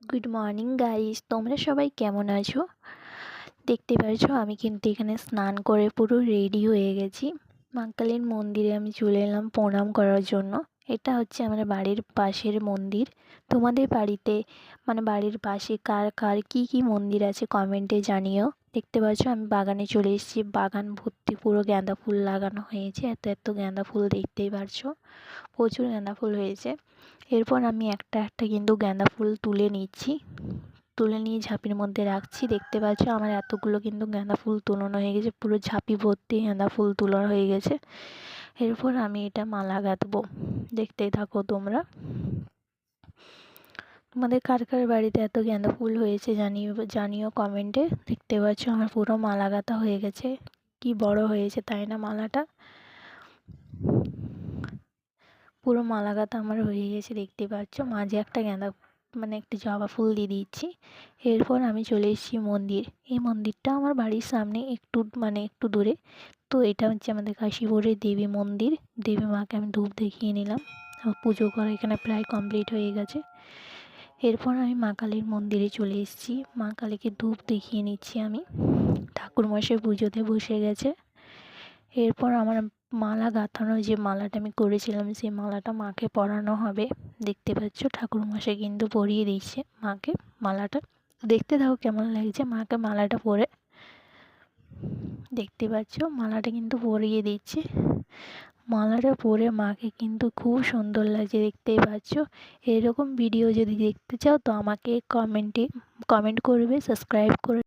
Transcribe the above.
Good morning guys, তোমরা সবাই কেমন আছো? দেখতে পারছো আমি কিন্তু এখানে স্নান করে পুরো রেডি হয়ে গেছি। মা কালীর মন্দিরে আমি চলে এলাম প্রণাম করার জন্য। এটা হচ্ছে আমার বাড়ির পাশের মন্দির। তোমাদের বাড়িতে বাড়ির পাশে কার কার কী মন্দির আছে কমেন্টে জানিও। দেখতে পাচ্ছ আমি বাগানে চলে এসেছি, বাগান ভর্তি পুরো গাঁদা ফুল লাগানো হয়েছে। এত এত গাঁদা ফুল দেখতেই পারছো, প্রচুর গাঁদা ফুল হয়েছে। এরপর আমি একটা একটা কিন্তু গাঁদা ফুল তুলে নিচ্ছি, তুলে নিয়ে ঝাঁপির মধ্যে রাখছি। দেখতে পাচ্ছ আমার এতগুলো কিন্তু গাঁদা ফুল তুলানো হয়ে গেছে, পুরো ঝাঁপি ভর্তি গাঁদা ফুল তোলা হয়ে গেছে। এরপর আমি এটা মালা গাঁথবো, দেখতেই থাকো তোমরা। তোমাদের কার কার বাড়িতে এত গাঁদা ফুল হয়েছে জানিও কমেন্টে। দেখতে পাচ্ছ আমার পুরো মালা গাঁথা হয়ে গেছে, কি বড় হয়েছে তাই না মালাটা। পুরো মালা গাঁথা আমার হয়ে গেছে, দেখতে পাচ্ছ। মাঝে একটা গাঁদা একটি জবা ফুল দিয়ে দিচ্ছি। এরপর আমি চলে এসেছি মন্দির। এই মন্দিরটা আমার বাড়ির সামনে একটু দূরে। তো এটা হচ্ছে আমাদের কাশীপুরের দেবী মন্দির। দেবী মাকে আমি ধূপ দেখিয়ে নিলাম, আমার পুজো করা এখানে প্রায় কমপ্লিট হয়ে গেছে। এরপর আমি মা কালীর মন্দিরে চলে এসেছি, মা কালীকে ধূপ দেখিয়ে নিচ্ছি আমি। ঠাকুরমশাই পুজোতে বসে গেছে। এরপর আমার মালা গাঁথানো যে মালাটা আমি করেছিলাম সেই মালাটা মাকে পরানো হবে। দেখতে পাচ্ছ ঠাকুরমশাই কিন্তু পরিয়ে দিচ্ছে মাকে মালাটা। দেখতে থাকো কেমন লাগছে মাকে মালাটা পরে। দেখতে পাচ্ছ মালাটা কিন্তু পরিয়ে দিচ্ছে। মালাটা পরে মাকে কিন্তু খুব সুন্দর লাগছে, দেখতেই পাচ্ছ। এরকম ভিডিও যদি দেখতে চাও তো আমাকে কমেন্ট করবে, সাবস্ক্রাইব করে